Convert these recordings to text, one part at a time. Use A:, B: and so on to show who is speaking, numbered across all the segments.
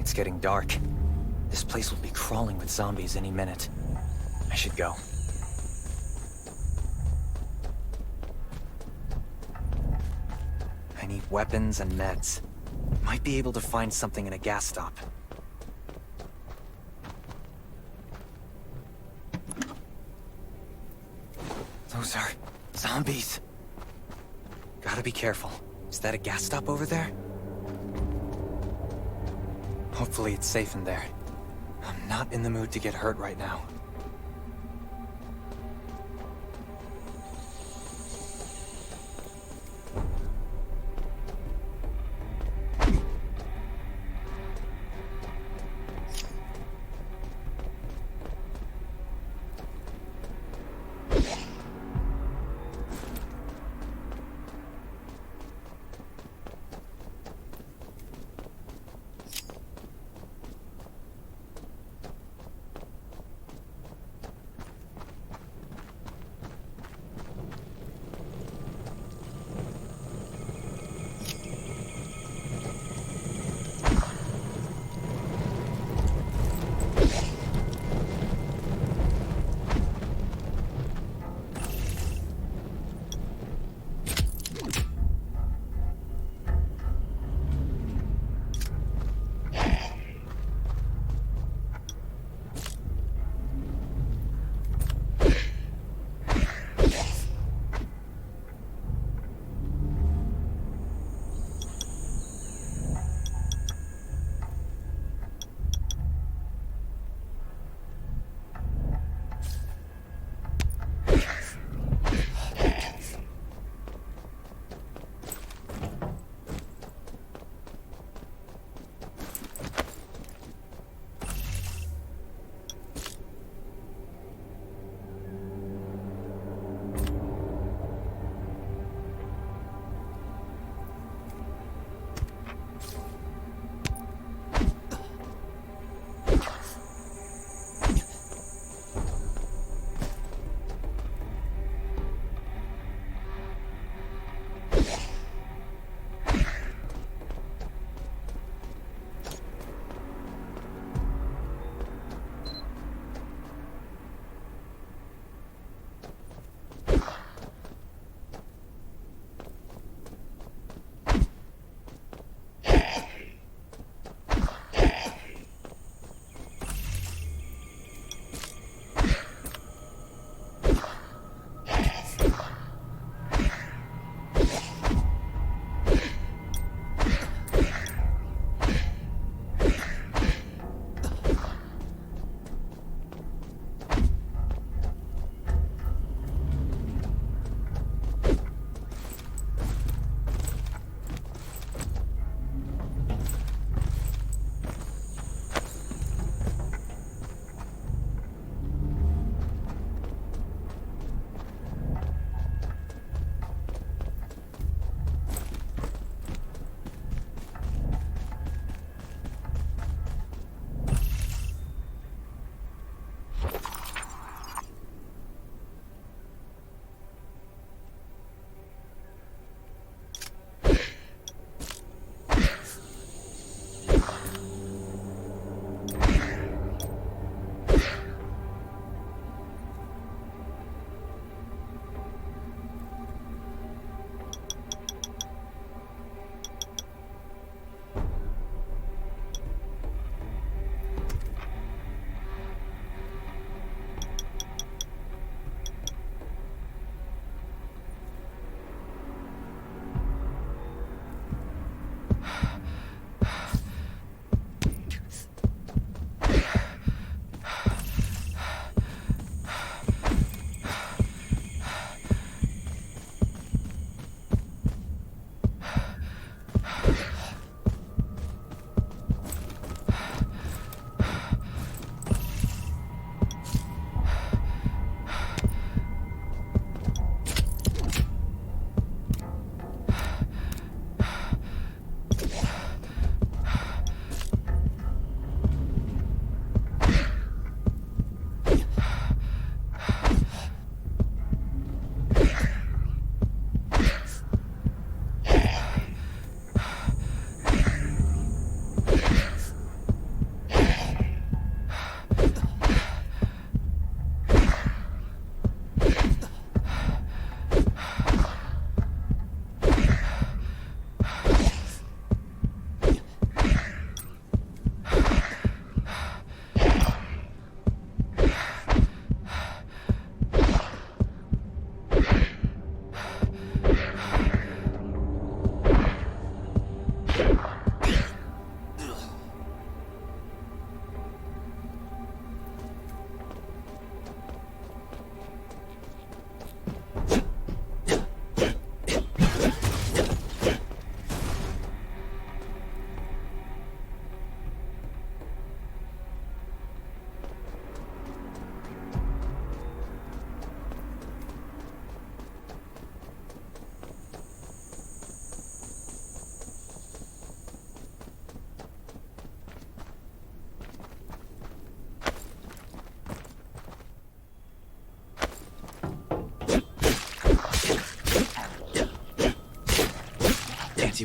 A: It's getting dark. This place will be crawling with zombies any minute. I should go. I need weapons and meds. Might be able to find something in a gas stop. Those are zombies. Gotta be careful. Is that a gas stop over there? Hopefully it's safe in there. I'm not in the mood to get hurt right now.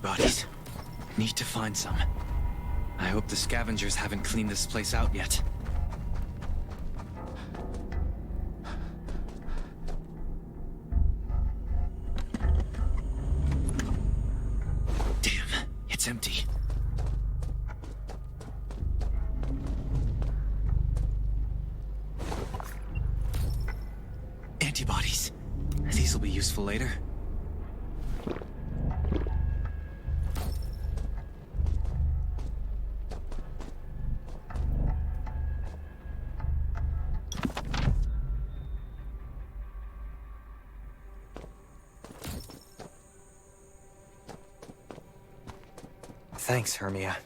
A: Antibodies. Need to find some. I hope the scavengers haven't cleaned this place out yet. Damn, it's empty. Antibodies. These will be useful later. Thanks, Hermia.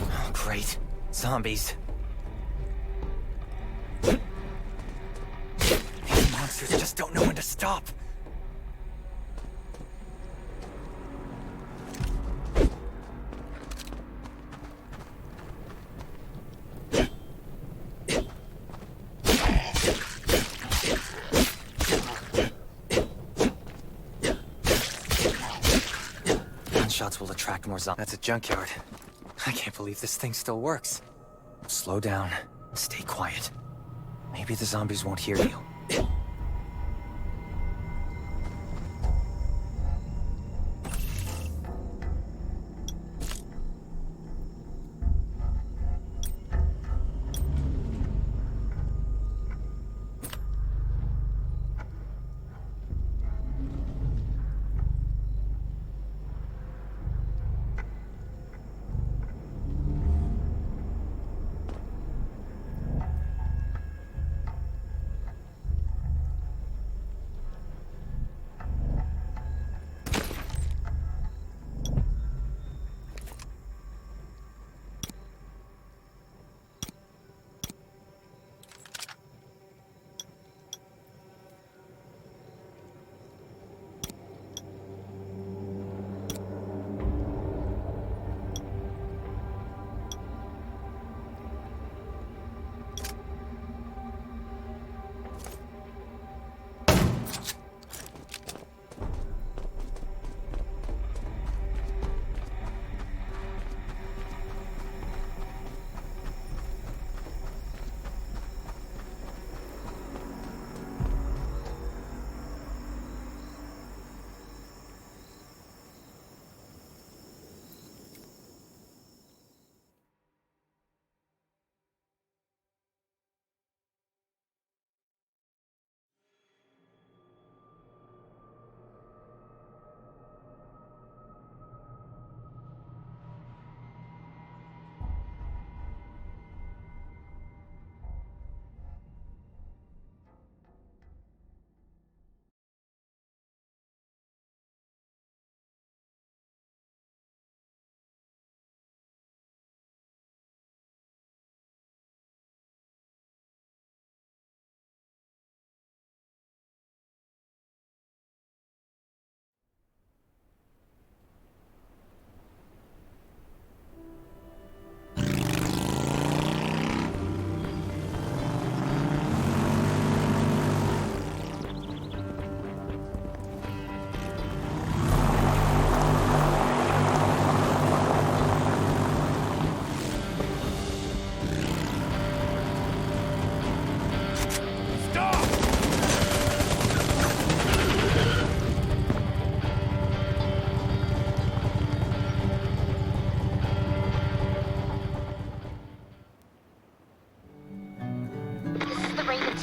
A: Oh, great. Zombies. These monsters just don't know when to stop. Shots will attract more zombies. That's a junkyard. I can't believe this thing still works. Slow down. Stay quiet. Maybe the zombies won't hear you.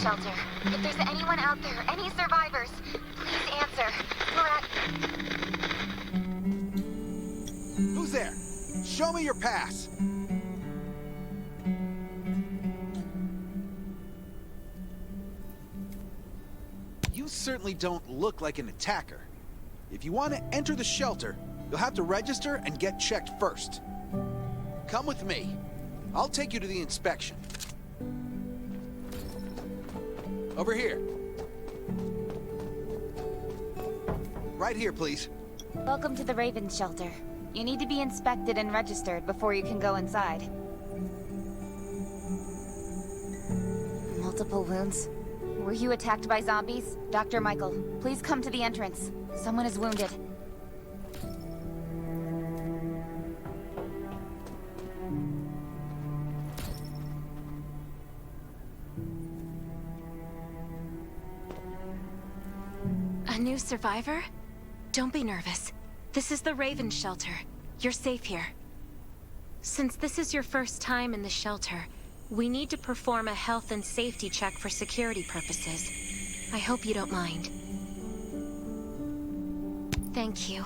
B: Shelter. If there's anyone out there, any survivors, please answer. We're at...
C: Who's there? Show me your pass. You certainly don't look like an attacker. If you want to enter the shelter, you'll have to register and get checked first. Come with me. I'll take you to the inspection. Over here. Right here, please.
D: Welcome to the Raven Shelter. You need to be inspected and registered before you can go inside. Multiple wounds. Were you attacked by zombies? Dr. Michael, please come to the entrance. Someone is wounded.
E: A new survivor? Don't be nervous. This is the Raven Shelter. You're safe here. Since this is your first time in the shelter, we need to perform a health and safety check for security purposes. I hope you don't mind. Thank you.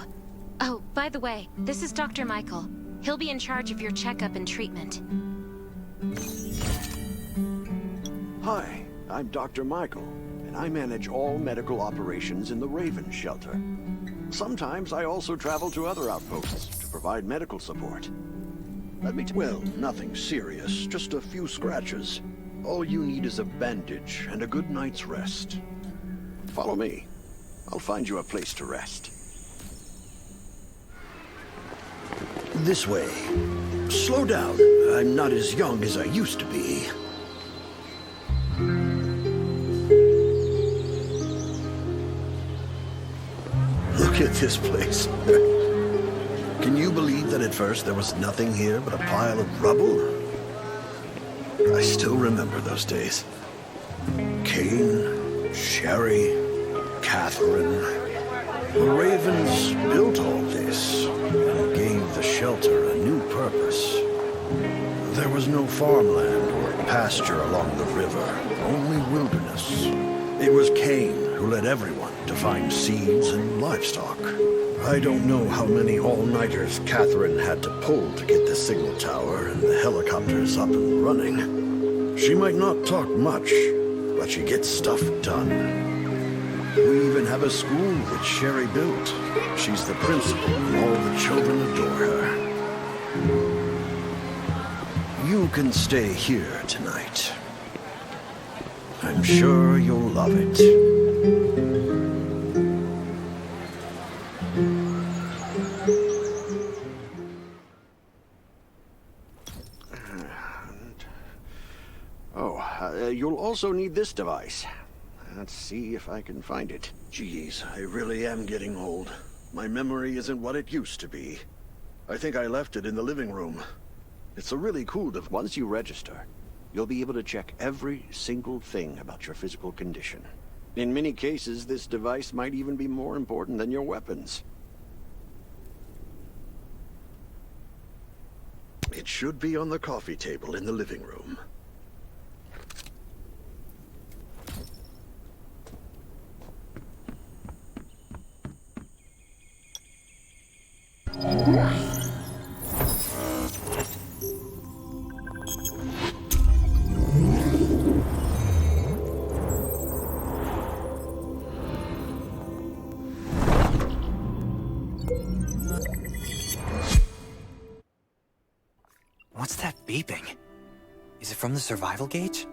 E: Oh, by the way, this is Dr. Michael. He'll be in charge of your checkup and treatment.
F: Hi, I'm Dr. Michael, and I manage all medical operations in the Raven Shelter. Sometimes I also travel to other outposts to provide medical support. Well, nothing serious, just a few scratches. All you need is a bandage and a good night's rest. Follow me. I'll find you a place to rest. This way. Slow down. I'm not as young as I used to be. Look at this place. Can you believe that at first there was nothing here but a pile of rubble? I still remember those days. Kane, Sherry, Catherine. The Ravens built all this and gave the shelter a new purpose. There was no farmland or pasture along the river, only wilderness. It was Kane who led everyone to find seeds and livestock. I don't know how many all-nighters Catherine had to pull to get the signal tower and the helicopters up and running. She might not talk much, but she gets stuff done. We even have a school that Sherry built. She's the principal, and all the children adore her. You can stay here tonight. I'm sure you'll love it. You'll also need this device. Let's see if I can find it. Geez, I really am getting old. My memory isn't what it used to be. I think I left it in the living room. It's a really cool device. Once you register, you'll be able to check every single thing about your physical condition. In many cases, this device might even be more important than your weapons. It should be on the coffee table in the living room.
A: What's that beeping? Is it from the survival gauge?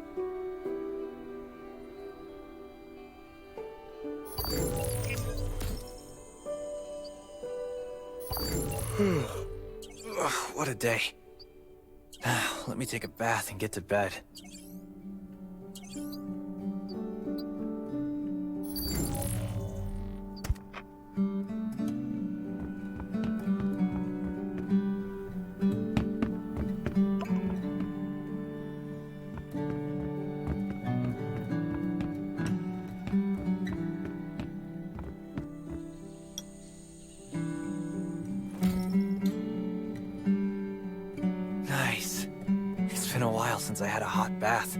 A: What a day. Let me take a bath and get to bed. Nice. It's been a while since I had a hot bath.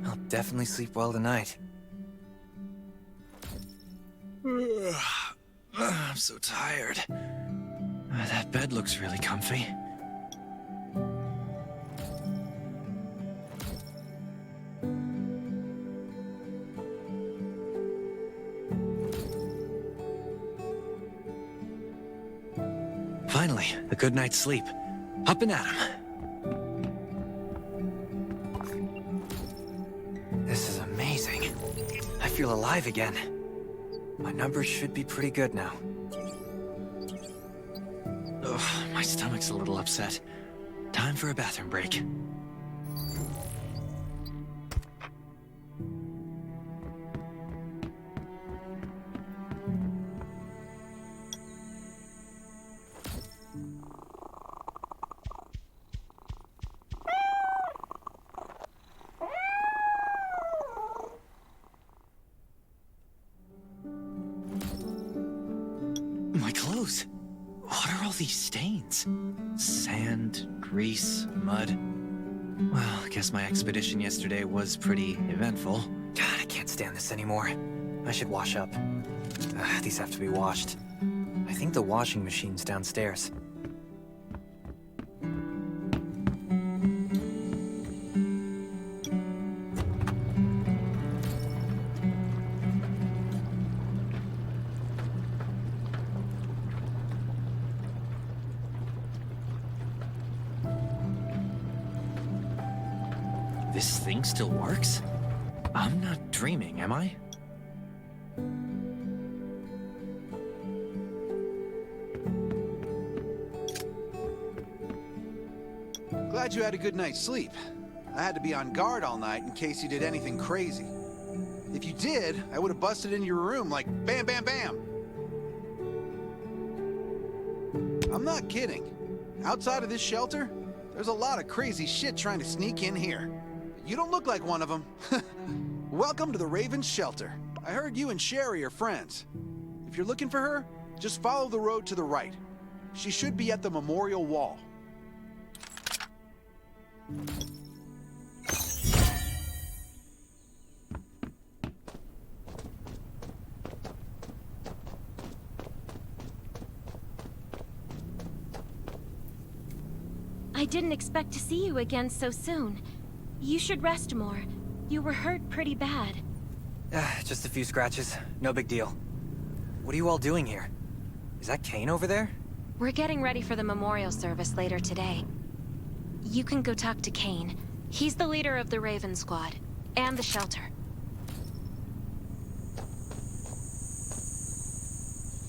A: I'll definitely sleep well tonight. I'm so tired. That bed looks really comfy. Finally, a good night's sleep. Up and at 'em. This is amazing. I feel alive again. My numbers should be pretty good now. Ugh, my stomach's a little upset. Time for a bathroom break. My clothes. What are all these stains? Sand, grease, mud. Well, I guess my expedition yesterday was pretty eventful. God, I can't stand this anymore. I should wash up. These have to be washed. I think the washing machine's downstairs. This thing still works? I'm not dreaming, am I?
C: Glad you had a good night's sleep. I had to be on guard all night in case you did anything crazy. If you did, I would have busted into your room like bam, bam, bam. I'm not kidding. Outside of this shelter, there's a lot of crazy shit trying to sneak in here. You don't look like one of them. Welcome to the Raven's Shelter. I heard you and Sherry are friends. If you're looking for her, just follow the road to the right. She should be at the memorial wall.
E: I didn't expect to see you again so soon. You should rest more. You were hurt pretty bad.
A: Just a few scratches. No big deal. What are you all doing here? Is that Kane over there?
E: We're getting ready for the memorial service later today. You can go talk to Kane. He's the leader of the Raven Squad, and the shelter.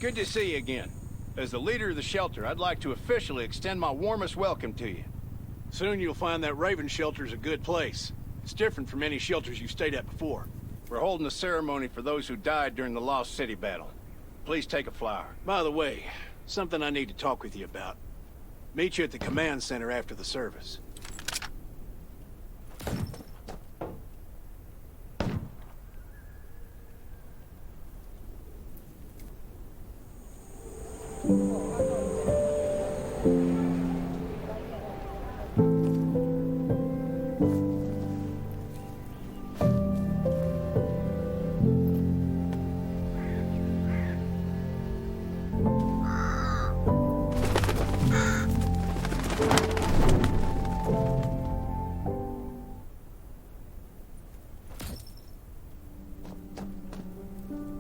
G: Good to see you again. As the leader of the shelter, I'd like to officially extend my warmest welcome to you. Soon you'll find that Raven shelter's a good place. It's different from any shelters you've stayed at before. We're holding a ceremony for those who died during the Lost City battle. Please take a flower. By the way, something I need to talk with you about. Meet you at the command center after the service.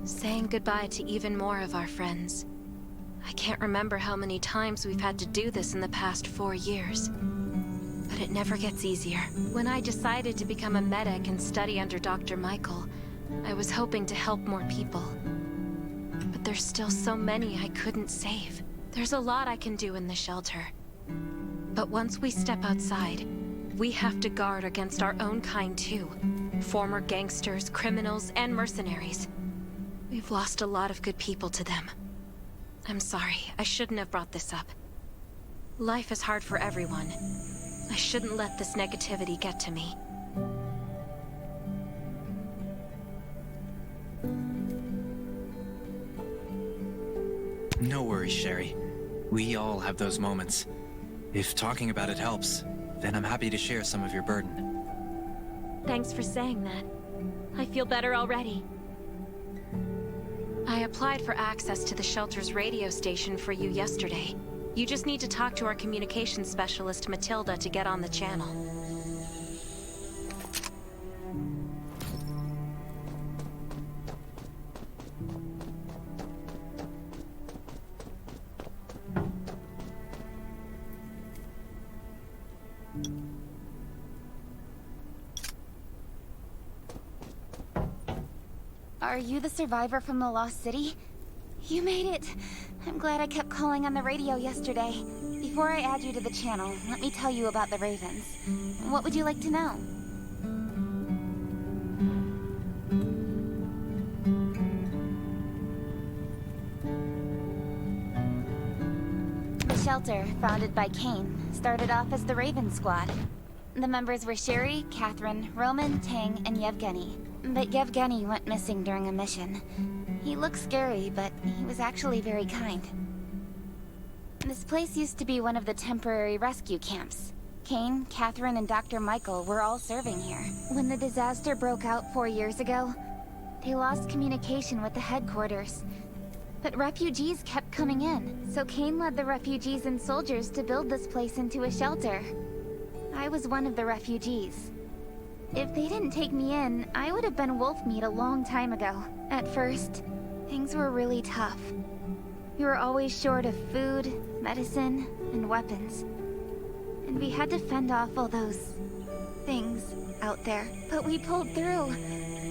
E: Saying goodbye to even more of our friends. I can't remember how many times we've had to do this in the past 4 years. But it never gets easier. When I decided to become a medic and study under Dr. Michael, I was hoping to help more people. But there's still so many I couldn't save. There's a lot I can do in the shelter. But once we step outside, we have to guard against our own kind too. Former gangsters, criminals, and mercenaries. We've lost a lot of good people to them. I'm sorry, I shouldn't have brought this up. Life is hard for everyone. I shouldn't let this negativity get to me.
A: No worries, Sherry. We all have those moments. If talking about it helps, then I'm happy to share some of your burden.
E: Thanks for saying that. I feel better already. I applied for access to the shelter's radio station for you yesterday. You just need to talk to our communications specialist, Matilda, to get on the channel.
D: Are you the survivor from the Lost City? You made it. I'm glad I kept calling on the radio yesterday. Before I add you to the channel, let me tell you about the Ravens. What would you like to know? The shelter, founded by Kane, started off as the Raven Squad. The members were Sherry, Catherine, Roman, Tang, and Yevgeny. But Yevgeny went missing during a mission. He looked scary, but he was actually very kind. This place used to be one of the temporary rescue camps. Kane, Catherine, and Dr. Michael were all serving here. When the disaster broke out 4 years ago, they lost communication with the headquarters. But refugees kept coming in, so Kane led the refugees and soldiers to build this place into a shelter. I was one of the refugees. If they didn't take me in, I would have been wolf meat a long time ago. At first, things were really tough. We were always short of food, medicine, and weapons. And we had to fend off all those things out there. But we pulled through.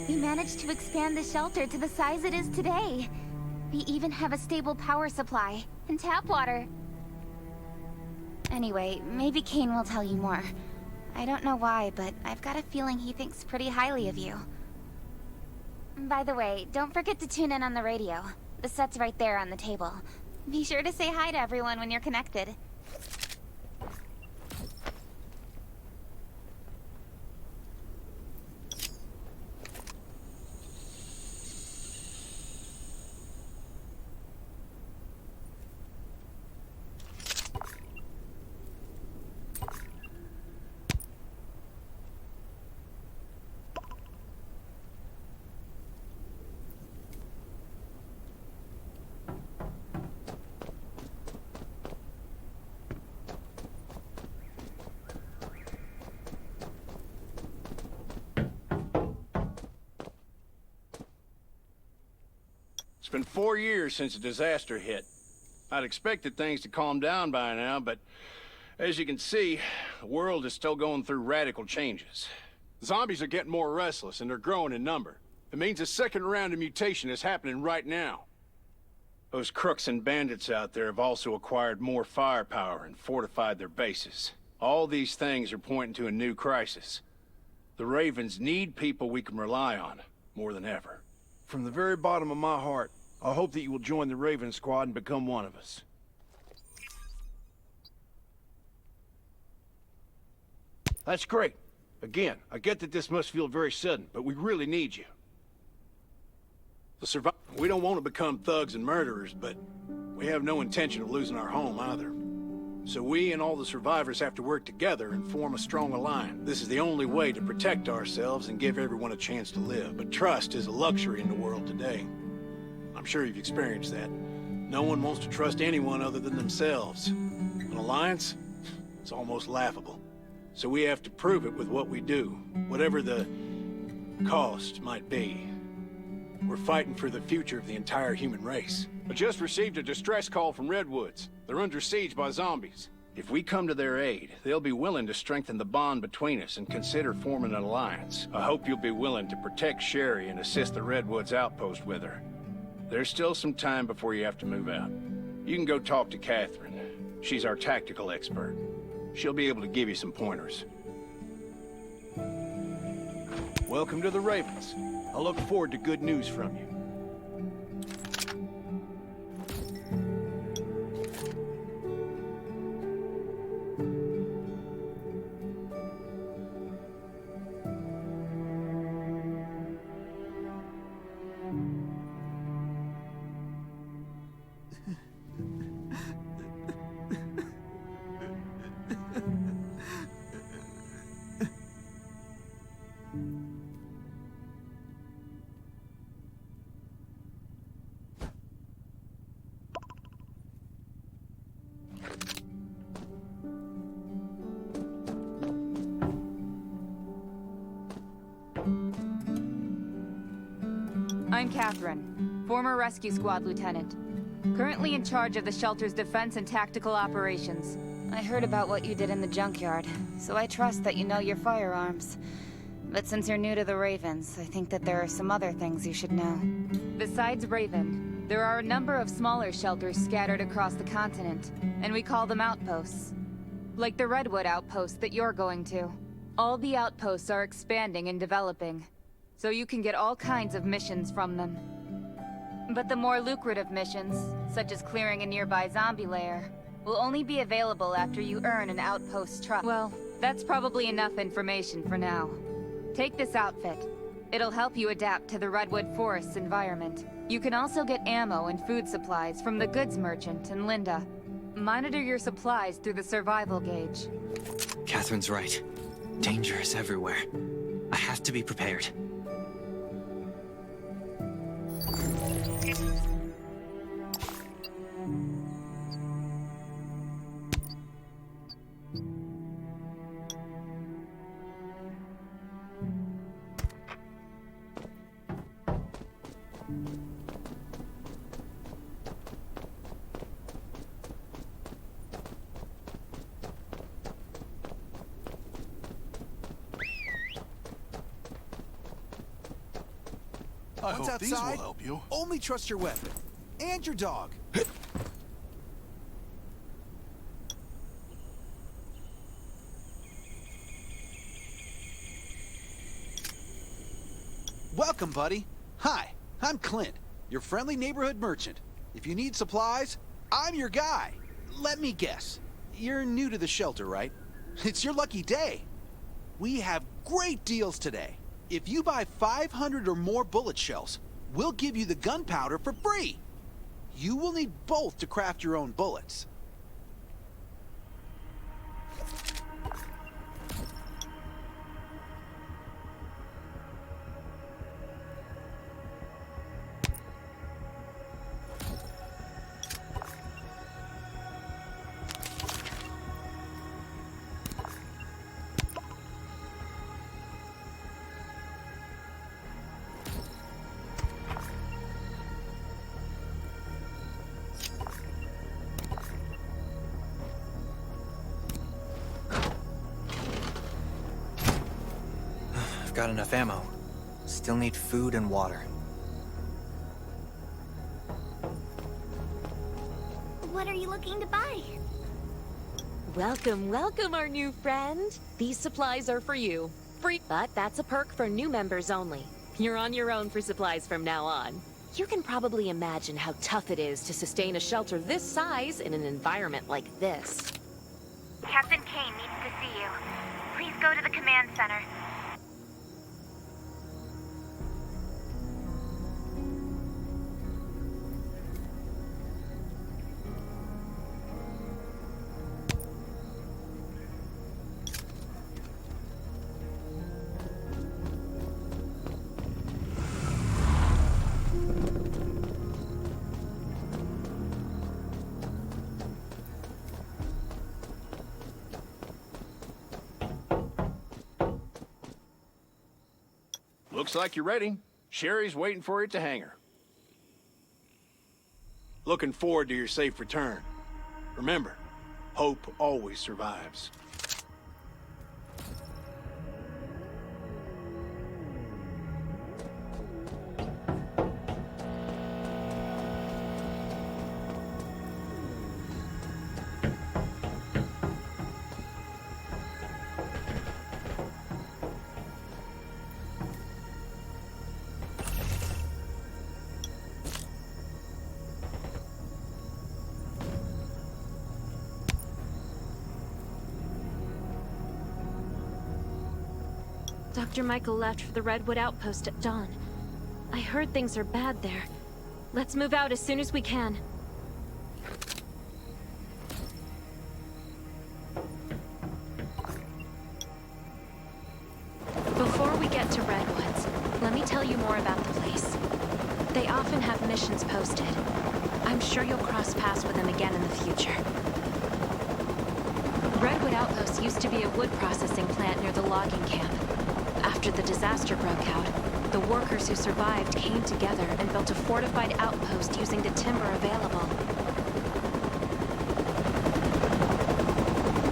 D: We managed to expand the shelter to the size it is today. We even have a stable power supply and tap water. Anyway, maybe Kane will tell you more. I don't know why, but I've got a feeling he thinks pretty highly of you. By the way, don't forget to tune in on the radio. The set's right there on the table. Be sure to say hi to everyone when you're connected.
G: It's been 4 years since the disaster hit. I'd expected things to calm down by now, but as you can see, the world is still going through radical changes. Zombies are getting more restless, and they're growing in number. It means a second round of mutation is happening right now. Those crooks and bandits out there have also acquired more firepower and fortified their bases. All these things are pointing to a new crisis. The Ravens need people we can rely on, more than ever.
H: From the very bottom of my heart, I hope that you will join the Raven Squad and become one of us. That's great. Again, I get that this must feel very sudden, but we really need you.
G: We don't want to become thugs and murderers, but we have no intention of losing our home either. So we and all the survivors have to work together and form a strong alliance. This is the only way to protect ourselves and give everyone a chance to live. But trust is a luxury in the world today. I'm sure you've experienced that. No one wants to trust anyone other than themselves. An alliance? It's almost laughable. So we have to prove it with what we do, whatever the cost might be. We're fighting for the future of the entire human race. I just received a distress call from Redwoods. They're under siege by zombies. If we come to their aid, they'll be willing to strengthen the bond between us and consider forming an alliance. I hope you'll be willing to protect Sherry and assist the Redwoods Outpost with her. There's still some time before you have to move out. You can go talk to Catherine. She's our tactical expert. She'll be able to give you some pointers.
H: Welcome to the Ravens. I look forward to good news from you.
D: I'm Catherine, former Rescue Squad Lieutenant. Currently in charge of the shelter's defense and tactical operations. I heard about what you did in the junkyard, so I trust that you know your firearms. But since you're new to the Ravens, I think that there are some other things you should know. Besides Raven,
I: There are a number of smaller shelters scattered across the continent, and we call them outposts. Like the Redwood outpost that you're going to. All the outposts are expanding and developing, so you can get all kinds of missions from them. But the more lucrative missions, such as clearing a nearby zombie lair, will only be available after you earn an outpost trust. Well, that's probably enough information for now. Take this outfit. It'll help you adapt to the Redwood Forest's environment. You can also get ammo and food supplies from the goods merchant in Linda. Monitor your supplies through the survival gauge.
A: Catherine's right. Danger is everywhere. I have to be prepared.
J: I
C: Once
J: hope these will
C: outside,
J: help you.
C: only trust your weapon. And your dog. Welcome, buddy. Hi, I'm Clint, your friendly neighborhood merchant. If you need supplies, I'm your guy. Let me guess. You're new to the shelter, right? It's your lucky day. We have great deals today. If you buy 500 or more bullet shells, we'll give you the gunpowder for free. You will need both to craft your own bullets.
A: Got enough ammo. Still need food and water.
B: What are you looking to buy?
K: Welcome, welcome, our new friend. These supplies are for you. Free, but that's a perk for new members only. You're on your own for supplies from now on. You can probably imagine how tough it is to sustain a shelter this size in an environment like this.
B: Captain Kane needs to see you. Please go to the command center.
G: Looks like you're ready. Sherry's waiting for you at the hangar. Looking forward to your safe return. Remember, hope always survives.
E: Dr. Michael left for the Redwood Outpost at dawn. I heard things are bad there. Let's move out as soon as we can. Before we get to Redwoods, let me tell you more about the place. They often have missions posted. I'm sure you'll cross paths with them again in the future. Redwood Outpost used to be a wood processing plant near the logging camp. After the disaster broke out, the workers who survived came together and built a fortified outpost using the timber available.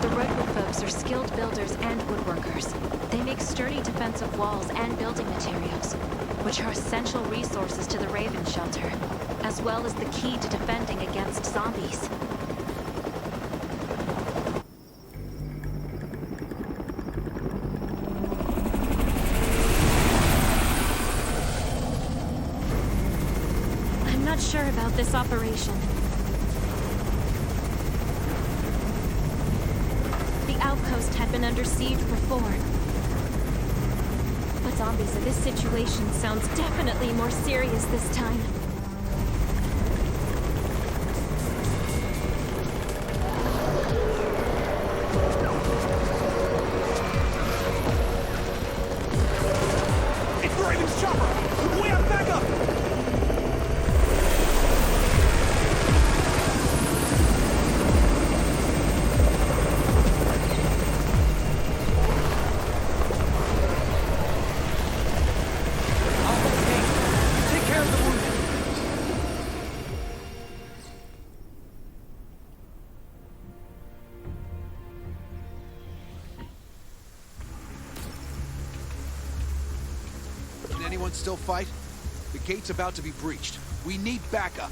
E: The Redwood folks are skilled builders and woodworkers. They make sturdy defensive walls and building materials. which are essential resources to the Raven Shelter, as well as the key to defending against zombies. I'm not sure about this operation. The Outpost had been under siege before. But zombies in this situation sounds definitely more serious this time.
C: It's the Raven's chopper! We have backup!
A: Take care of the wounded.
C: Can anyone still fight? The gate's about to be breached. We need backup.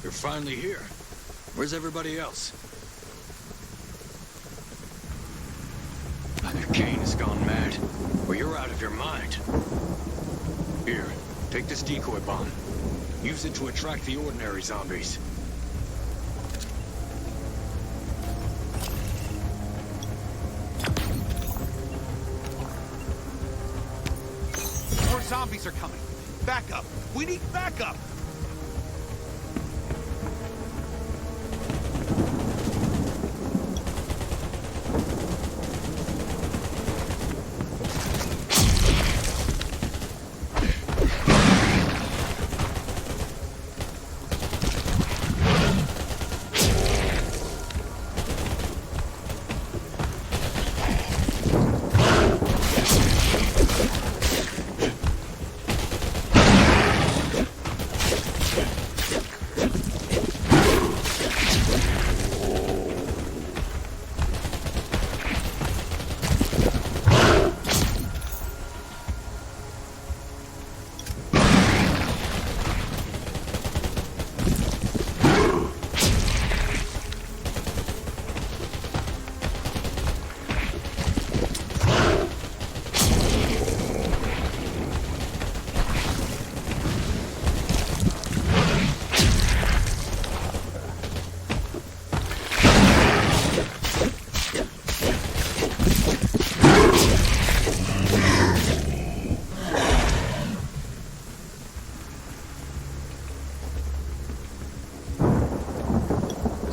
F: You're finally here. Where's everybody else? Either Kane has gone mad, or you're out of your mind. Here, take this decoy bomb. Use it to attract the ordinary zombies.
C: More zombies are coming. Backup! We need backup!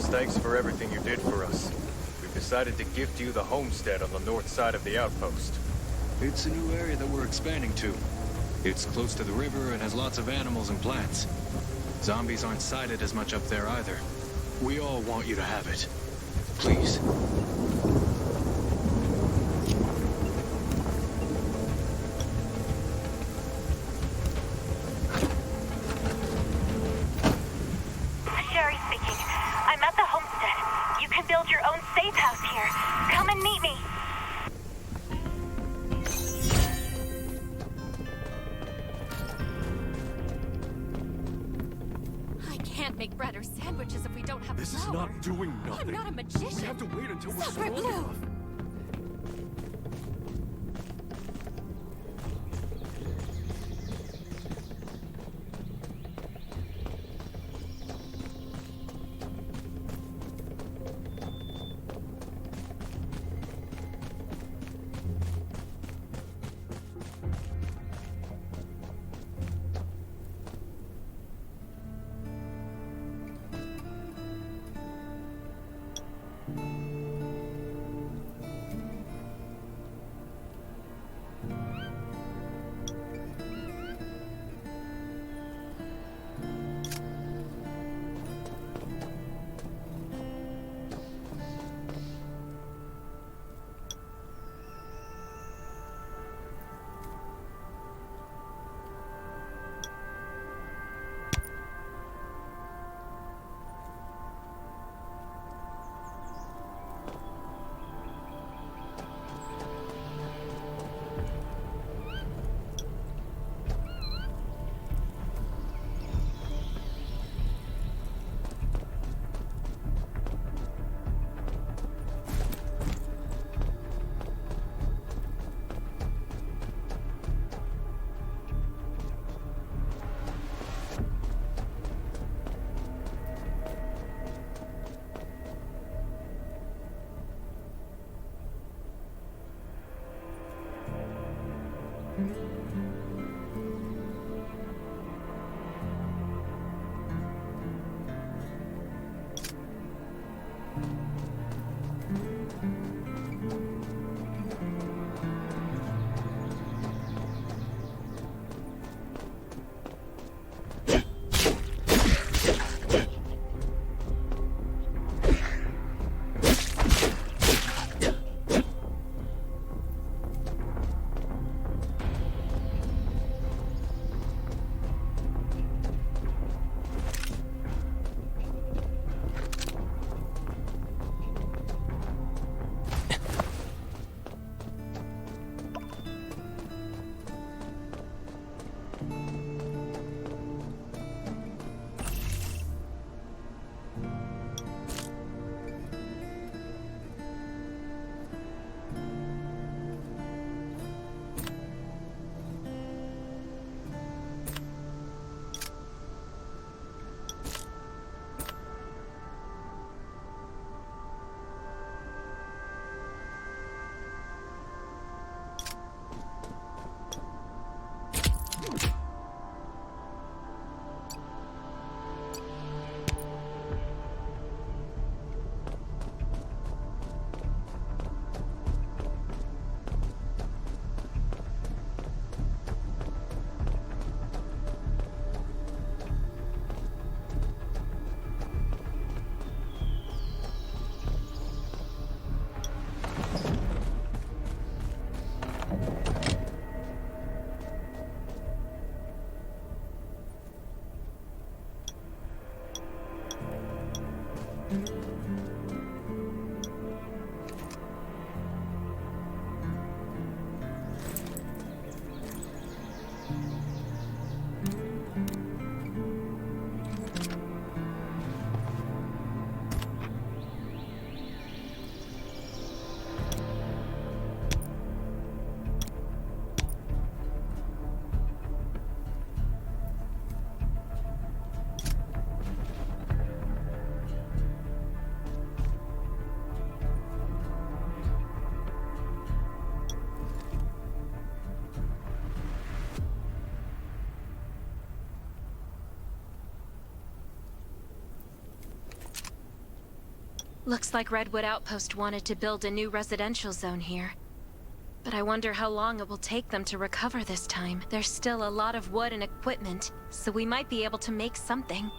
L: Thanks for everything you did for us. We've decided to gift you the homestead on the north side of the outpost.
F: It's a new area that we're expanding to. It's close to the river and has lots of animals and plants. Zombies aren't sighted as much up there either. We all want you to have it. Please.
B: Sherry speaking. I'm at the homestead.
E: can't make bread or sandwiches if we don't have
J: This is
E: flour.
J: not doing nothing.
E: I'm not a magician.
J: We have to wait until we're
E: Stop
J: strong
E: right now.
J: enough.
E: Looks like Redwood Outpost wanted to build a new residential zone here. But I wonder how long it will take them to recover this time. There's still a lot of wood and equipment, so we might be able to make something.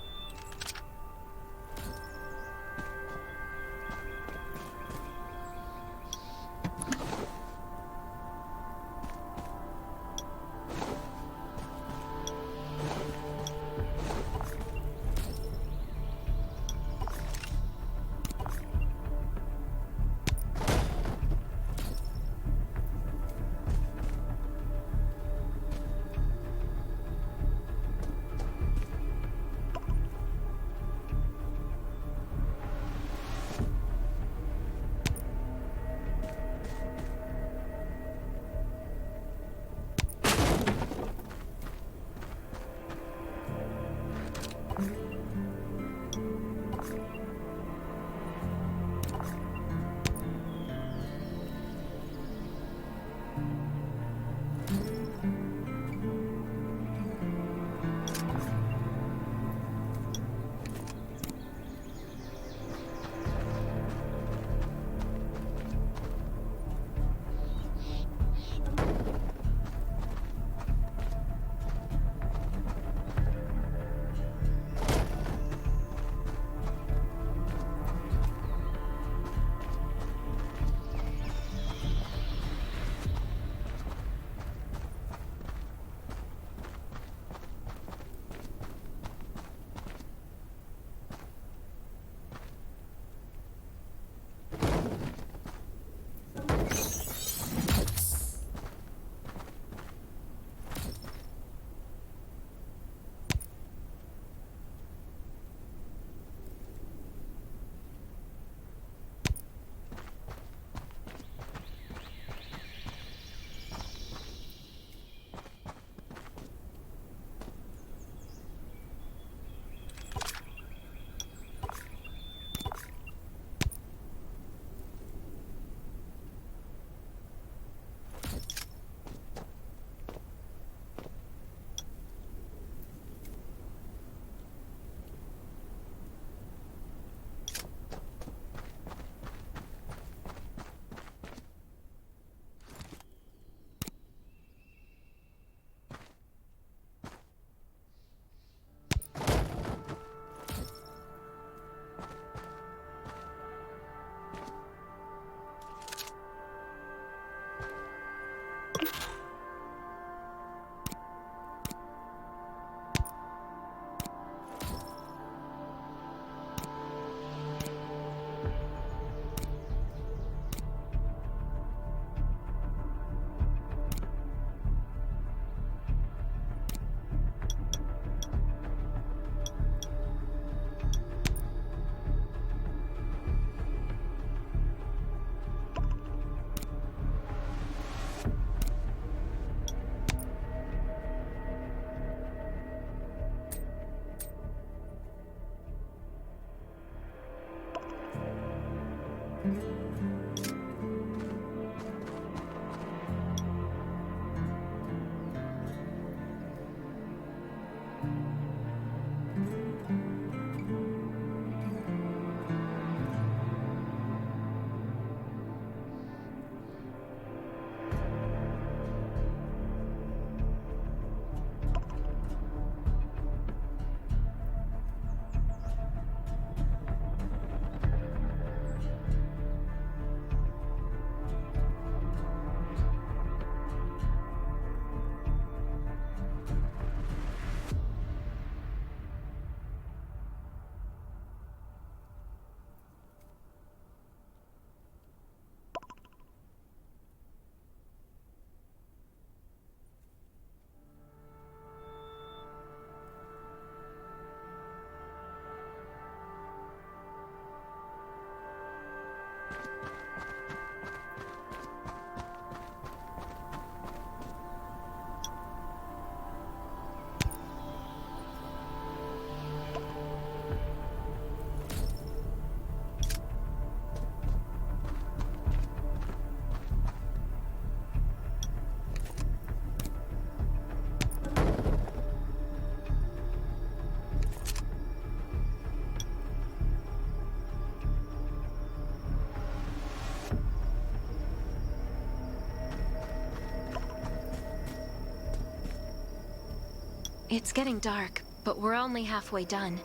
E: It's getting dark, but we're only halfway done.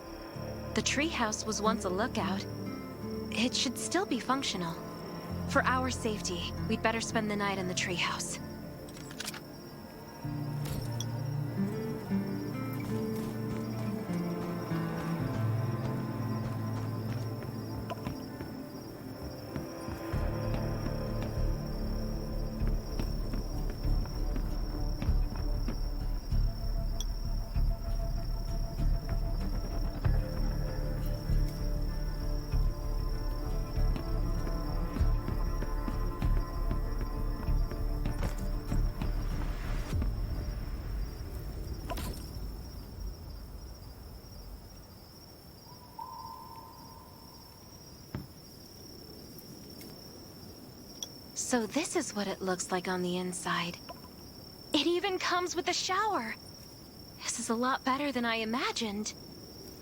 E: The treehouse was once a lookout. It should still be functional. For our safety, we'd better spend the night in the treehouse. So this is what it looks like on the inside. It even comes with a shower! This is a lot better than I imagined.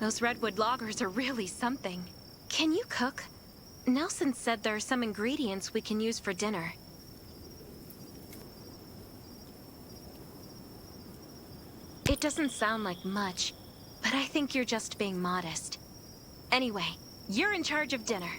E: Those Redwood loggers are really something. Can you cook? Nelson said there are some ingredients we can use for dinner. It doesn't sound like much, but I think you're just being modest. Anyway, you're in charge of dinner.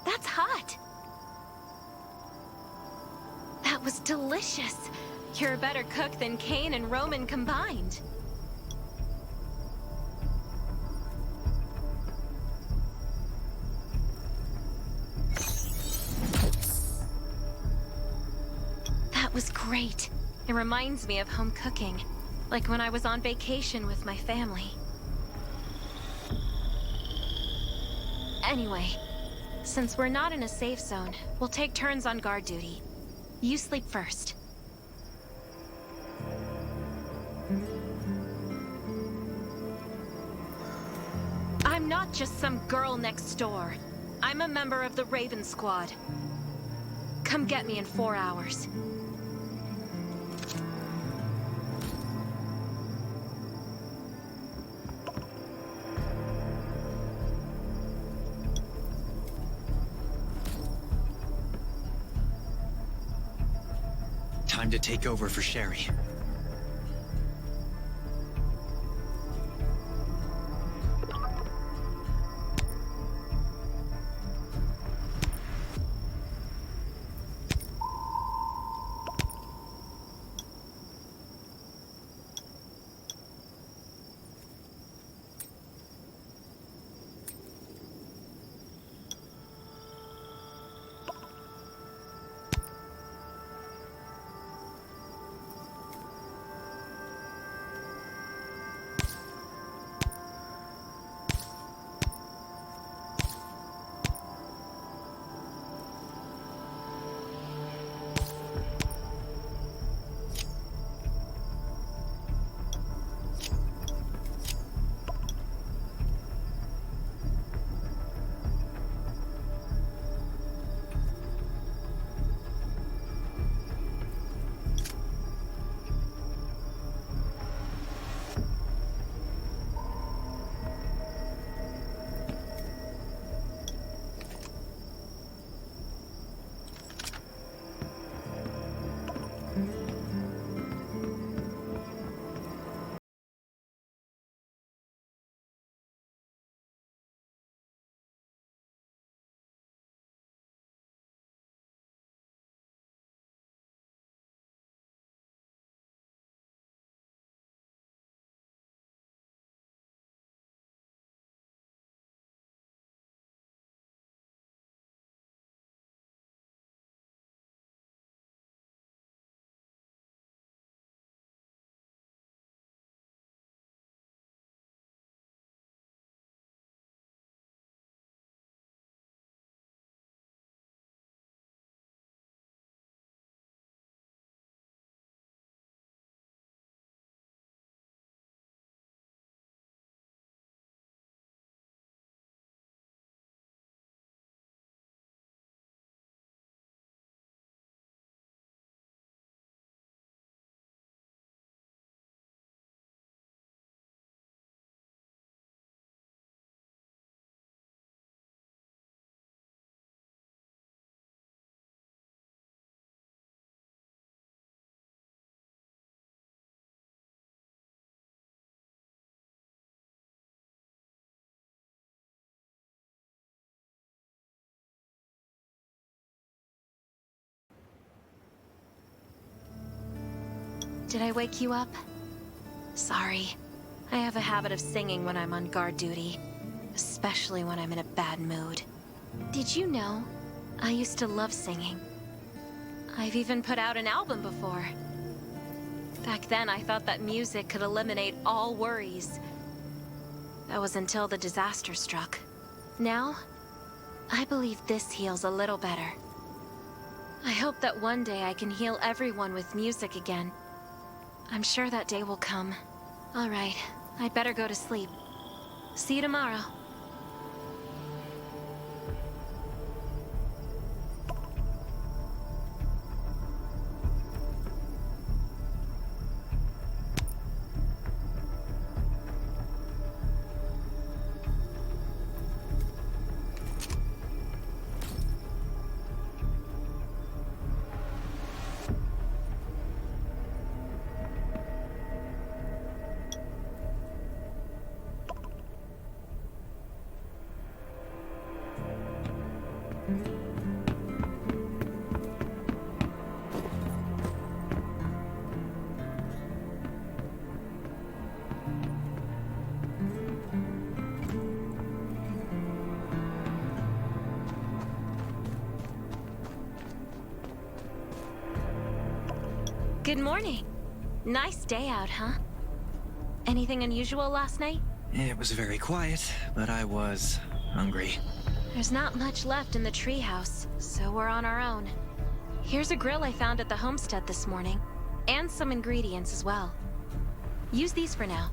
E: That's hot! That was delicious! You're a better cook than Kane and Roman combined. That was great. It reminds me of home cooking, like when I was on vacation with my family. Anyway, since we're not in a safe zone, we'll take turns on guard duty. You sleep first. I'm not just some girl next door. I'm a member of the Raven Squad. Come get me in 4 hours.
A: Time to take over for Sherry.
E: Did I wake you up? Sorry. I have a habit of singing when I'm on guard duty, especially when I'm in a bad mood. Did you know? I used to love singing. I've even put out an album before. Back then, I thought that music could eliminate all worries. That was until the disaster struck. Now, I believe this heals a little better. I hope that one day I can heal everyone with music again. I'm sure that day will come. All right, I'd better go to sleep. See you tomorrow. Good morning. Nice day out, huh? Anything unusual last night?
A: It was very quiet, but I was hungry.
E: There's not much left in the treehouse, so we're on our own. Here's a grill I found at the homestead this morning, and some ingredients as well. Use these for now.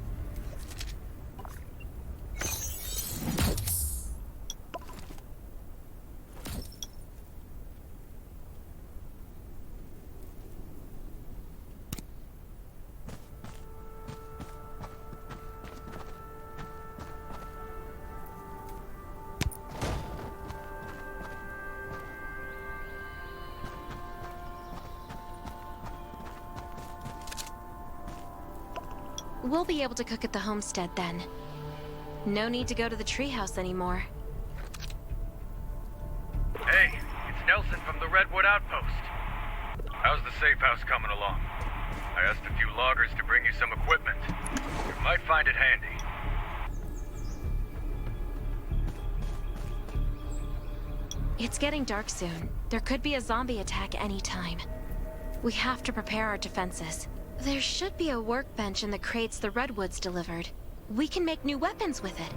E: We'll be able to cook at the homestead then. No need to go to the treehouse anymore.
L: Hey, it's Nelson from the Redwood Outpost. How's the safe house coming along? I asked a few loggers to bring you some equipment. You might find it handy.
E: It's getting dark soon. There could be a zombie attack anytime. We have to prepare our defenses. There should be a workbench in the crates the Redwoods delivered. We can make new weapons with it.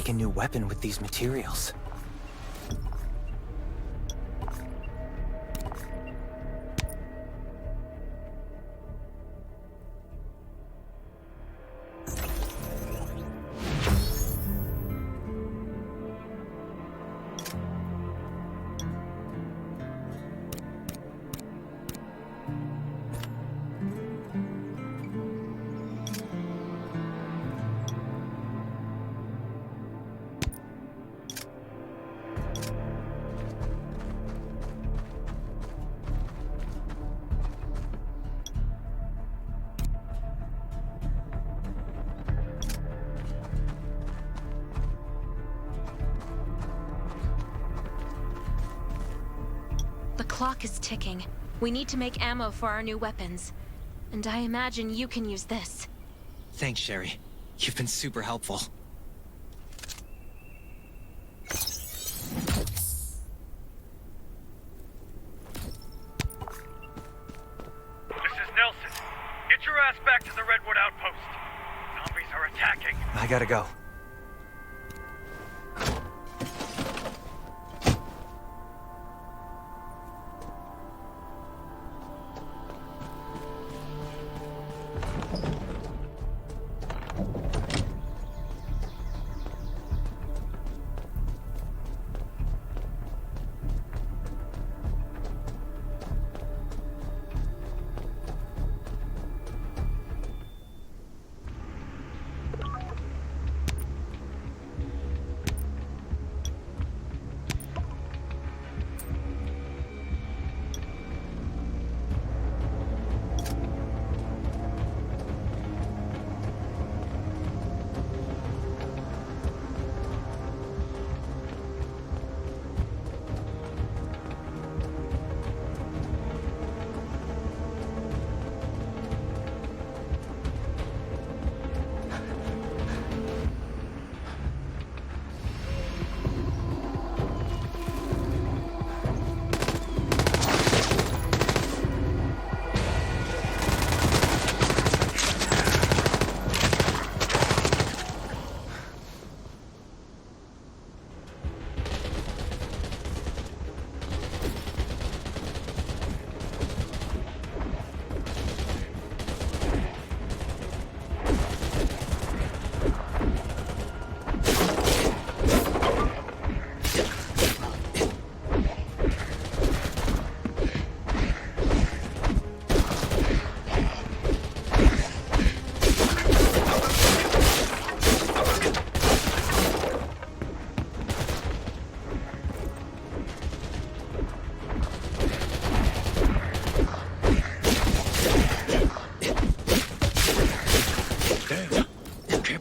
A: make a new weapon with these materials.
E: The clock is ticking. We need to make ammo for our new weapons. And I imagine you can use this.
A: Thanks, Sherry. You've been super helpful.
L: This is Nelson. Get your ass back to the Redwood Outpost. Zombies are attacking.
A: I gotta go.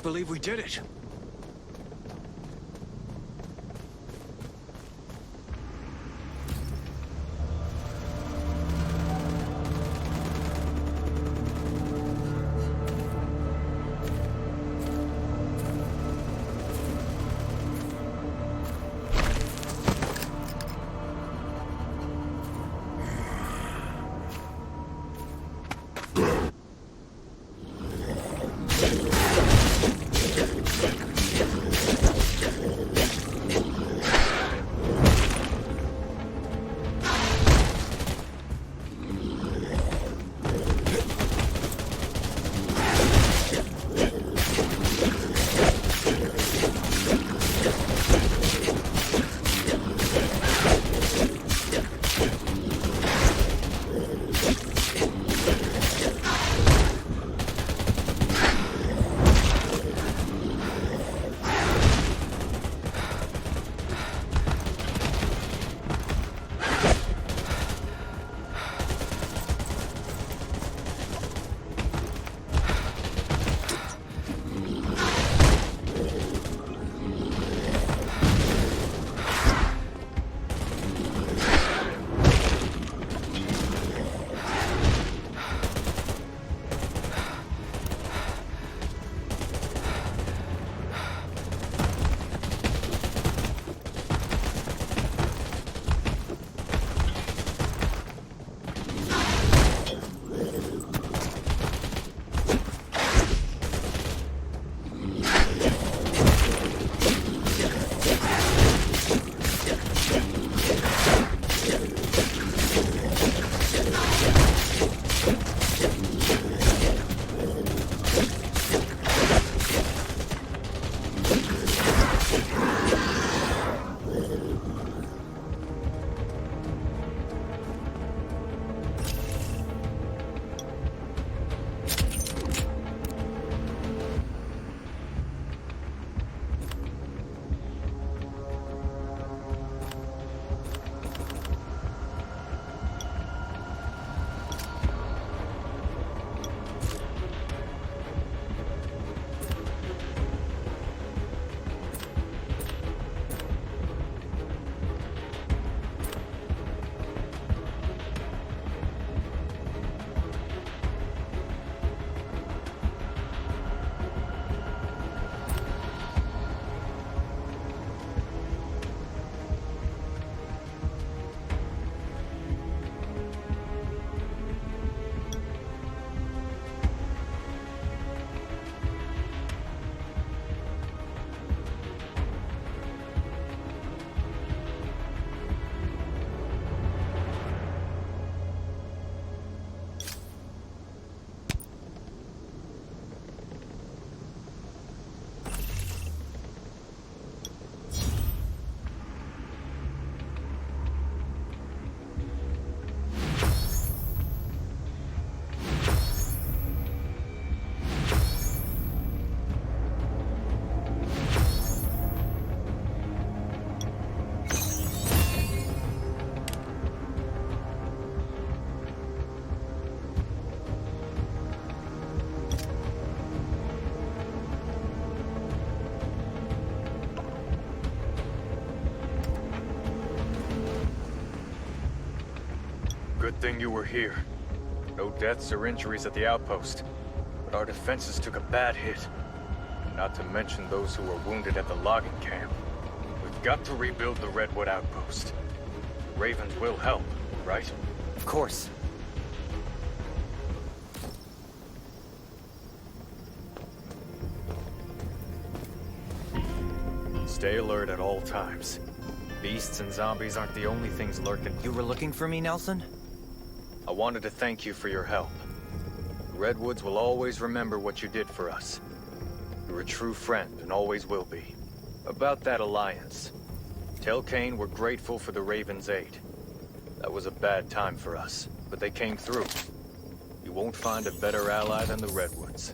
G: Believe we did it.
L: Good thing you were here. No deaths or injuries at the outpost, but our defenses took a bad hit. Not to mention those who were wounded at the logging camp. We've got to rebuild the Redwood outpost. The Ravens will help, right?
A: Of course.
L: Stay alert at all times. Beasts and zombies aren't the only things lurking.
A: You were looking for me, Nelson?
L: I wanted to thank you for your help. The Redwoods will always remember what you did for us. You're a true friend and always will be. About that alliance. Tell Kane we're grateful for the Ravens' aid. That was a bad time for us, but they came through. You won't find a better ally than the Redwoods.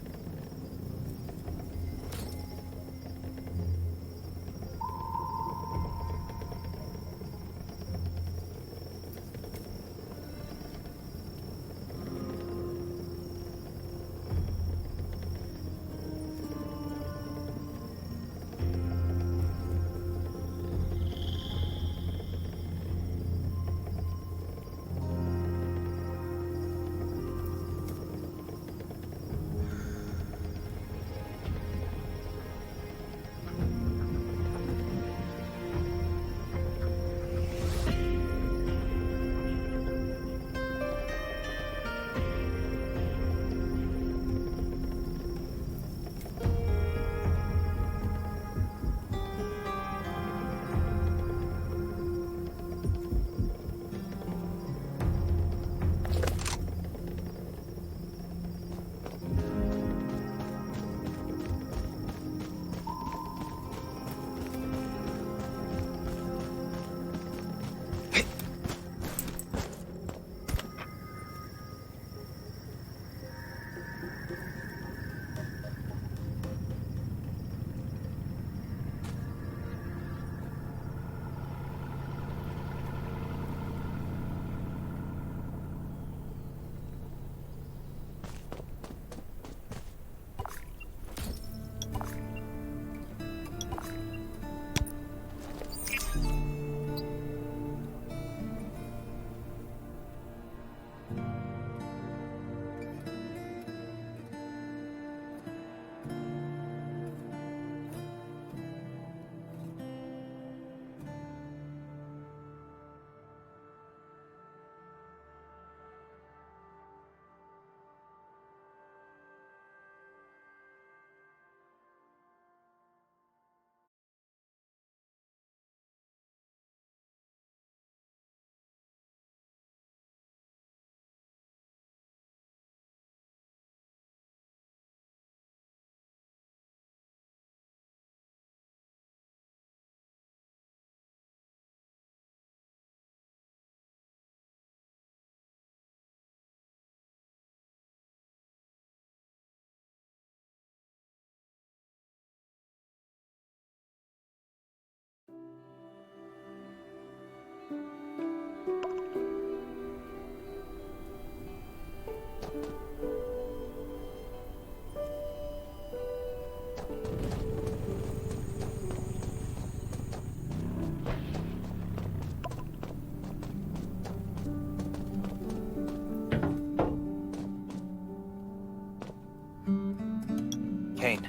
A: Kane,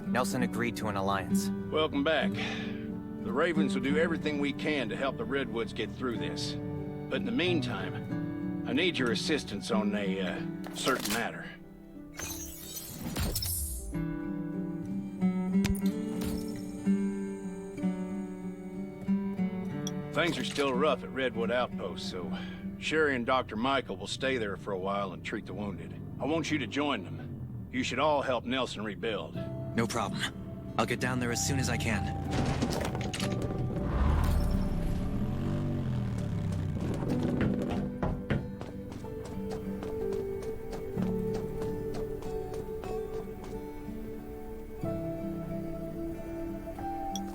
A: Nelson agreed to an alliance.
G: Welcome back. The Ravens will do everything we can to help the Redwoods get through this. But in the meantime, I need your assistance on a certain matter. Things are still rough at Redwood Outpost, so Sherry and Dr. Michael will stay there for a while and treat the wounded. I want you to join them. You should all help Nelson rebuild.
A: No problem. I'll get down there as soon as I can.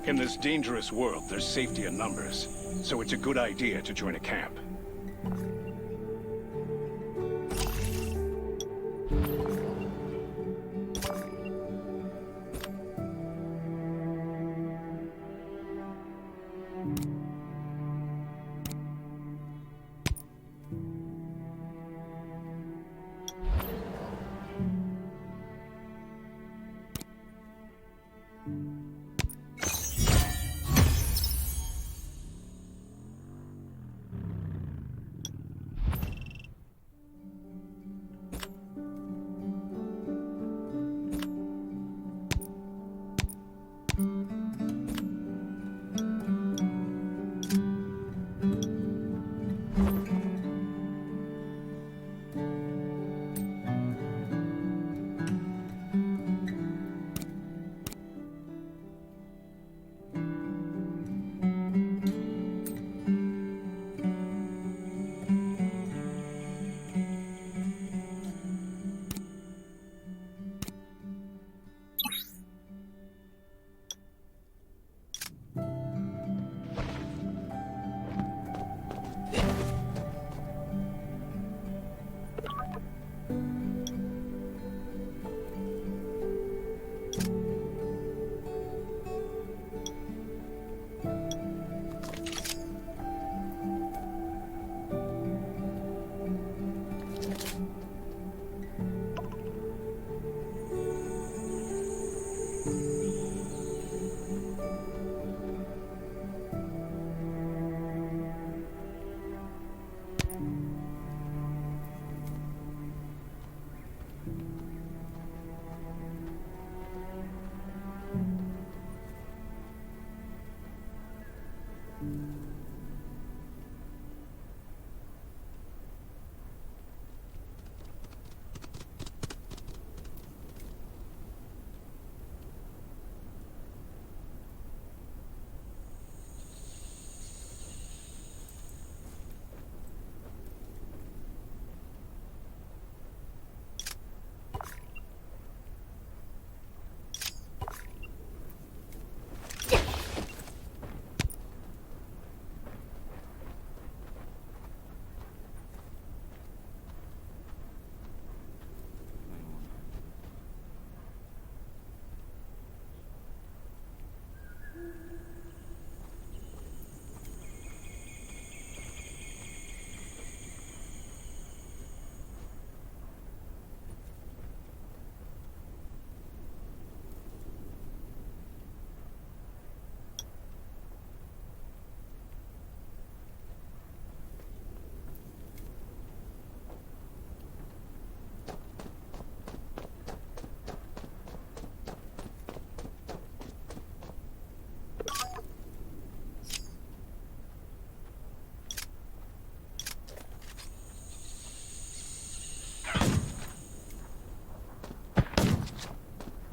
G: In this dangerous world, there's safety in numbers, so it's a good idea to join a camp.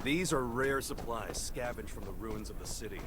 J: These are rare supplies scavenged from the ruins of the city.